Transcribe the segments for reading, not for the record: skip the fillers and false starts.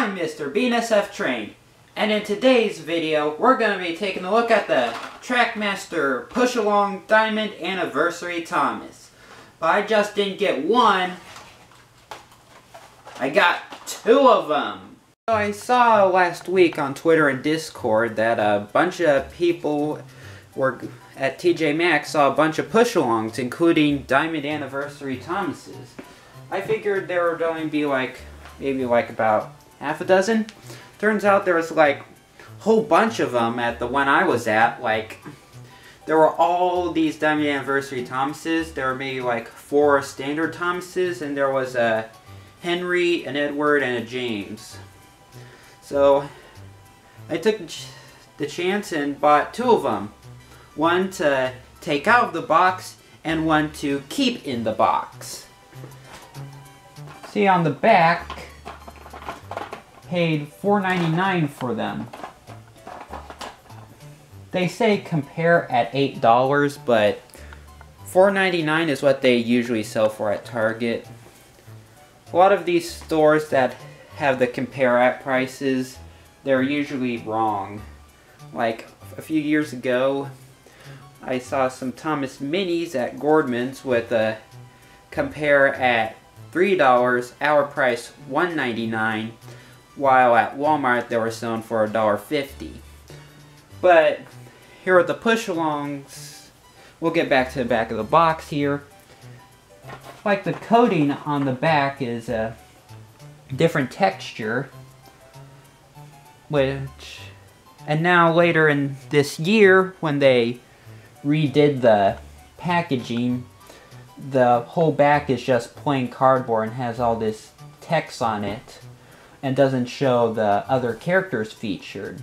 I'm Mr. BNSF Trained, and in today's video, we're going to be taking a look at the Trackmaster Push-Along Diamond Anniversary Thomas. But I just didn't get one, I got two of them. So I saw last week on Twitter and Discord that a bunch of people were at TJ Maxx saw a bunch of push-alongs, including Diamond Anniversary Thomases. I figured there would only be maybe about half a dozen. Turns out there was a whole bunch of them at the one I was at. There were all these Diamond Anniversary Thomases. There were maybe 4 standard Thomases, and there was a Henry, an Edward, and a James. So I took the chance and bought 2 of them. One to take out of the box, and one to keep in the box. See, on the back, paid $4.99 for them. They say compare at $8, but $4.99 is what they usually sell for at Target. A lot of these stores that have the compare at prices, they're usually wrong. Like a few years ago, I saw some Thomas Minis at Gordman's with a compare at $3, our price $1.99, while at Walmart they were selling for $1.50. But here are the push-alongs. We'll get back to the back of the box here. The coating on the back is a different texture, and now later in this year, when they redid the packaging, the whole back is just plain cardboard and has all this text on it and doesn't show the other characters featured.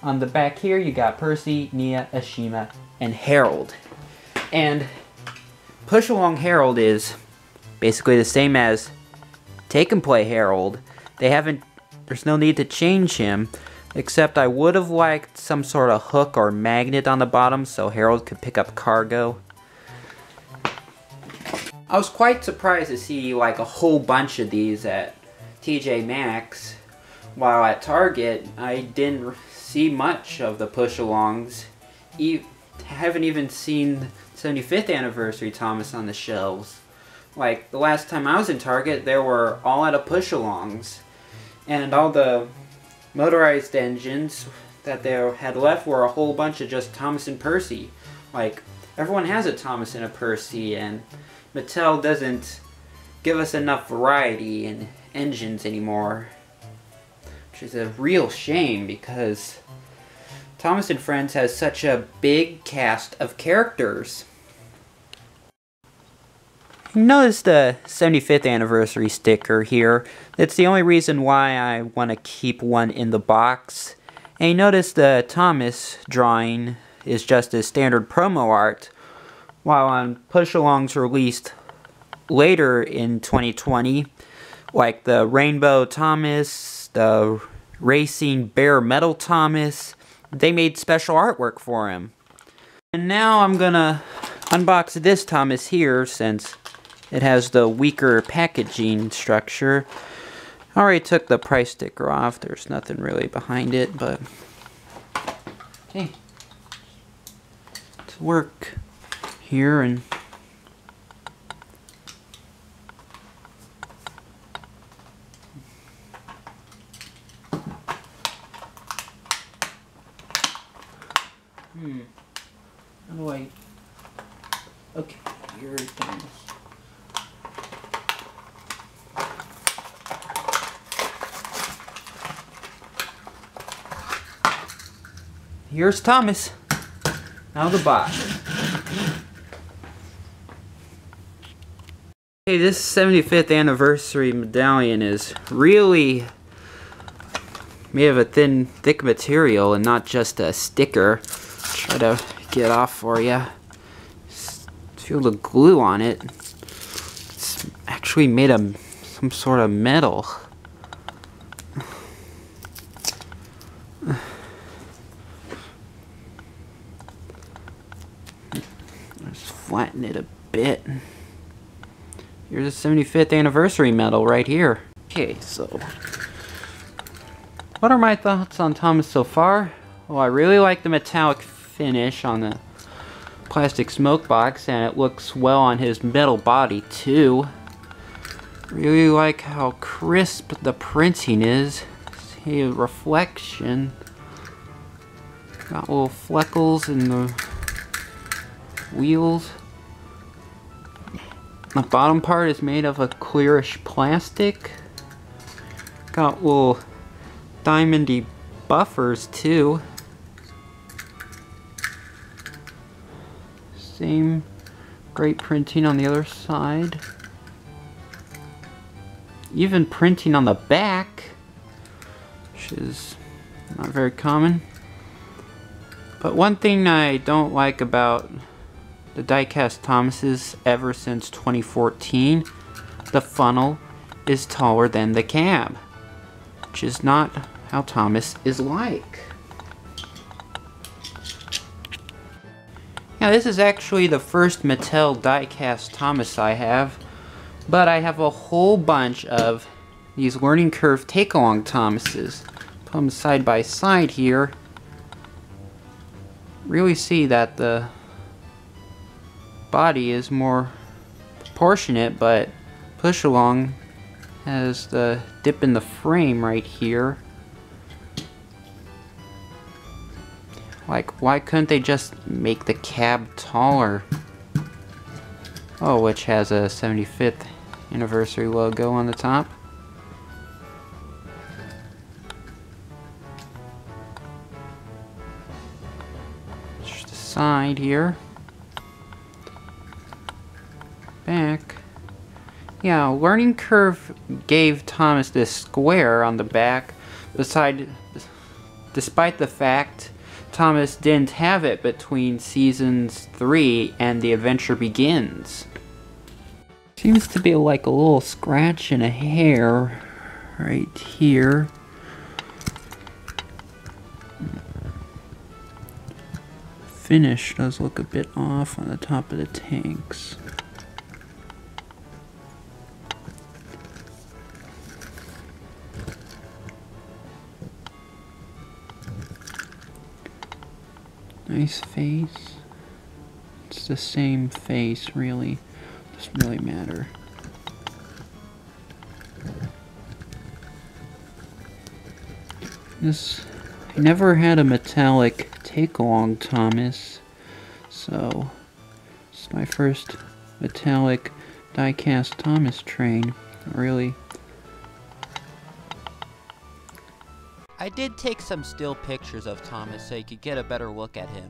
On the back here you got Percy, Nia, Ashima, and Harold. And Push-Along Harold is basically the same as Take and Play Harold. There's no need to change him, except I would have liked some sort of hook or magnet on the bottom so Harold could pick up cargo. I was quite surprised to see a whole bunch of these at TJ Maxx, while at Target I didn't see much of the push-alongs. Haven't even seen the 75th anniversary Thomas on the shelves. The last time I was in Target, they were all out of push-alongs, and all the motorized engines that they had left were a whole bunch of just Thomas and Percy. Everyone has a Thomas and a Percy, and Mattel doesn't give us enough variety in engines anymore, which is a real shame because Thomas & Friends has such a big cast of characters. Notice the 75th anniversary sticker here. That's the only reason why I want to keep one in the box. And you notice the Thomas drawing is just a standard promo art, while on push-alongs released later in 2020, like the Rainbow Thomas, the Racing Bare Metal Thomas, they made special artwork for him. And now I'm gonna unbox this Thomas here since it has the weaker packaging structure. I already took the price sticker off, there's nothing really behind it, but okay. To work here and how do I, okay, here it is. Here's Thomas. Now the box. Okay, this 75th anniversary medallion is really made of a thick material and not just a sticker. Try to get off for you. Feel the glue on it. It's actually made of some sort of metal. Just flatten it a bit. Here's a 75th anniversary medal right here. Okay, so What are my thoughts on Thomas so far? Well, I really like the metallic finish on the plastic smoke box, and it looks well on his metal body too. Really like how crisp the printing is. See a reflection. Got little fleckles in the wheels. The bottom part is made of a clearish plastic. Got little diamondy buffers too. Same great printing on the other side. Even printing on the back, which is not very common. But one thing I don't like about the die-cast Thomases ever since 2014, the funnel is taller than the cab, which is not how Thomas is like. Now this is actually the first Mattel die-cast Thomas I have, but I have a whole bunch of these Learning Curve take-along Thomases. Put them side by side here. Really see that the body is more proportionate, but push along has the dip in the frame right here. Like, why couldn't they just make the cab taller? Oh, which has a 75th anniversary logo on the top. Just the side here. Back. Yeah, Learning Curve gave Thomas this square on the back, despite the fact Thomas didn't have it between seasons 3 and The Adventure Begins. Seems to be like a little scratch and a hair right here. Finish does look a bit off on the top of the tanks. Nice face. It's the same face, really. Doesn't really matter. I never had a metallic take-along Thomas, so it's my first metallic die-cast Thomas train, really. I did take some still pictures of Thomas so you could get a better look at him.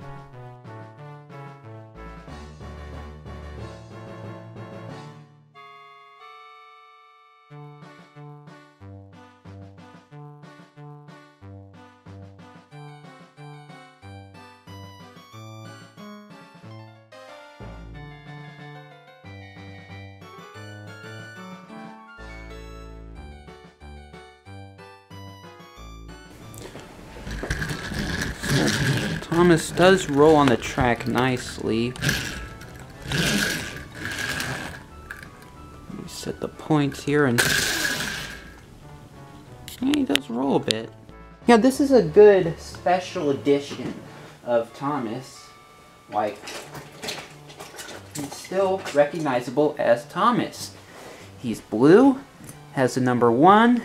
Thomas does roll on the track nicely. Let me set the points here, and yeah, he does roll a bit. Yeah, this is a good special edition of Thomas. Like, he's still recognizable as Thomas. He's blue, has the number 1,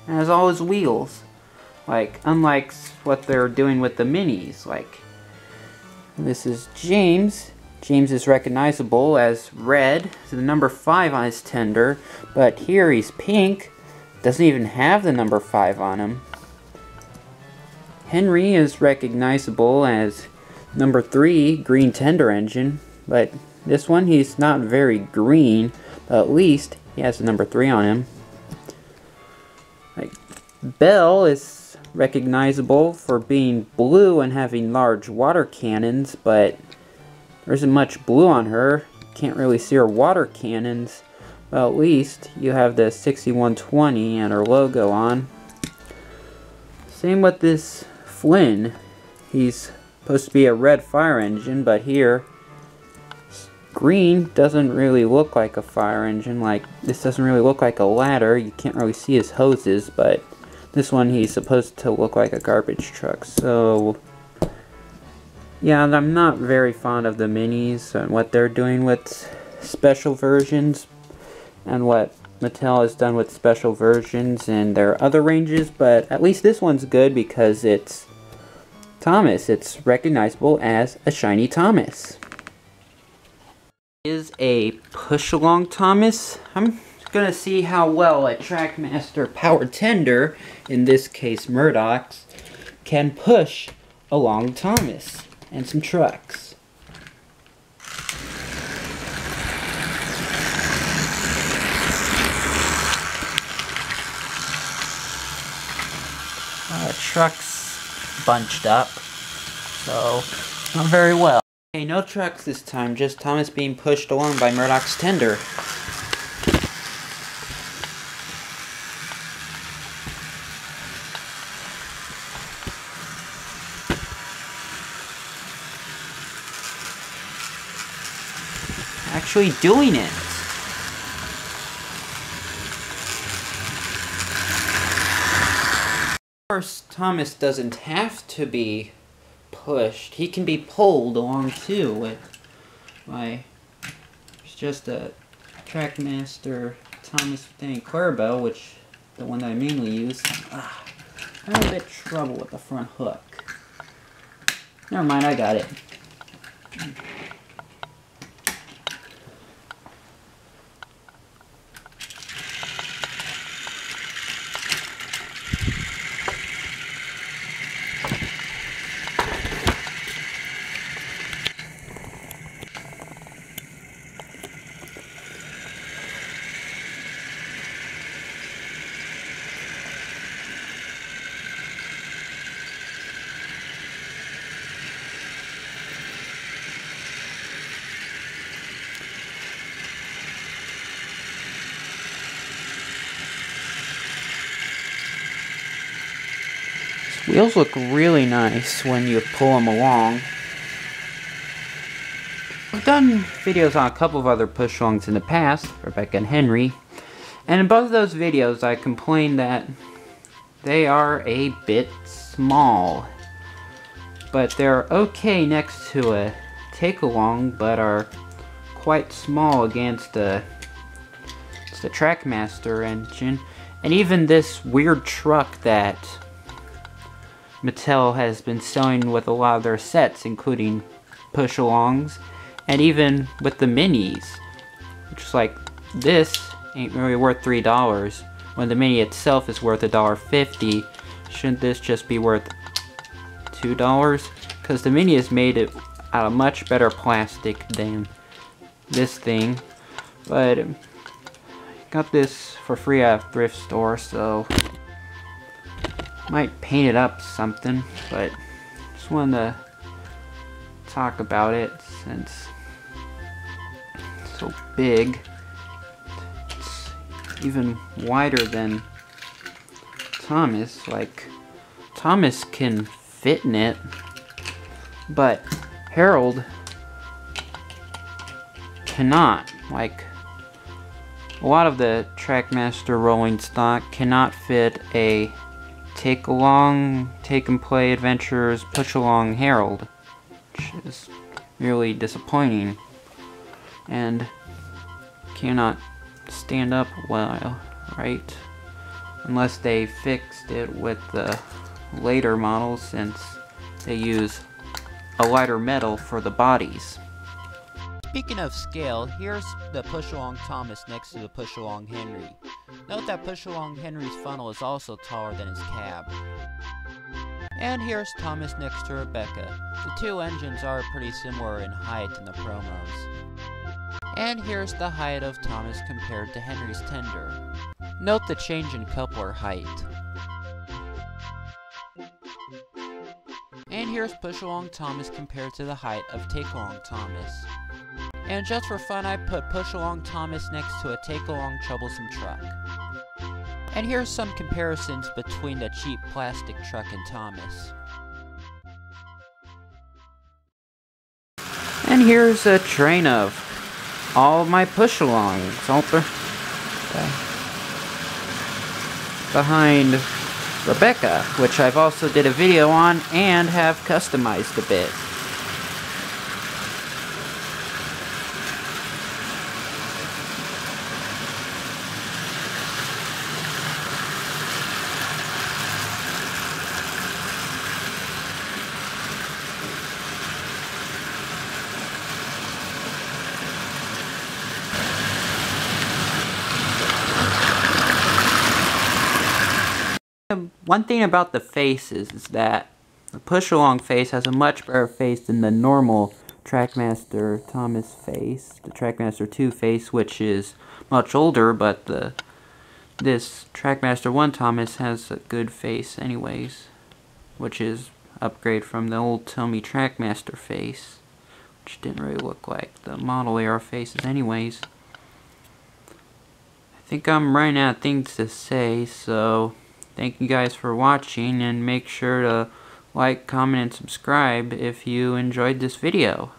and has all his wheels. Like, unlike what they're doing with the minis. Like, this is James. James is recognizable as red, so the number 5 on his tender, but here he's pink, doesn't even have the number 5 on him. Henry is recognizable as number 3, green tender engine, but this one he's not very green, but at least he has the number 3 on him. Like, Belle is recognizable for being blue and having large water cannons, but there isn't much blue on her. Can't really see her water cannons. Well, at least you have the 6120 and her logo on. Same with this Flynn. He's supposed to be a red fire engine, but here green doesn't really look like a fire engine. Like, this doesn't really look like a ladder. You can't really see his hoses, but This one, he's supposed to look like a garbage truck, so yeah, I'm not very fond of the minis and what they're doing with special versions and what Mattel has done with special versions in their other ranges, but at least this one's good because it's Thomas. It's recognizable as a shiny Thomas. Is a push-along Thomas. I'm gonna see how well a Trackmaster Power Tender, in this case Murdoch's, can push along Thomas and some trucks. Trucks bunched up, so not very well. Okay, no trucks this time, just Thomas being pushed along by Murdoch's tender. Actually doing it. Of course, Thomas doesn't have to be pushed. He can be pulled along too with my... It's just a Trackmaster Thomas Danny Clarabelle, which the one that I mainly use. I'm having a bit of trouble with the front hook. Never mind, I got it. Wheels look really nice when you pull them along. I've done videos on a couple of other push-alongs in the past, Rebecca and Henry, and in both of those videos I complained that they are a bit small. But they're okay next to a take-along, but are quite small against the Trackmaster engine. And even this weird truck that Mattel has been selling with a lot of their sets, including push-alongs, and even with the minis, which is like, this ain't really worth $3 when the mini itself is worth $1.50. Shouldn't this just be worth $2? Because the mini is made out of much better plastic than this thing. But I got this for free at a thrift store, so might paint it up something, but just wanted to talk about it since it's so big. It's even wider than Thomas. Like, Thomas can fit in it, but Harold cannot. Like, a lot of the Trackmaster rolling stock cannot fit a take-along, take-and-play adventures, push-along Harold, which is really disappointing, and cannot stand up well, right? Unless they fixed it with the later models, since they use a lighter metal for the bodies. Speaking of scale, here's the push-along Thomas next to the push-along Henry. Note that push-along Henry's funnel is also taller than his cab. And here's Thomas next to Rebecca. The two engines are pretty similar in height in the promos. And here's the height of Thomas compared to Henry's tender. Note the change in coupler height. And here's push-along Thomas compared to the height of take-along Thomas. And just for fun, I put push-along Thomas next to a take-along troublesome truck. And here's some comparisons between the cheap plastic truck and Thomas. And here's a train of all of my push-alongs. Behind Rebecca, which I've also did a video on and have customized a bit. One thing about the faces is that the push-along face has a much better face than the normal Trackmaster Thomas face, the Trackmaster 2 face, which is much older, but this Trackmaster 1 Thomas has a good face anyways, which is upgrade from the old Tomy Trackmaster face, which didn't really look like the model era faces anyways. I think I'm running out of things to say, so thank you guys for watching, and make sure to like, comment, and subscribe if you enjoyed this video.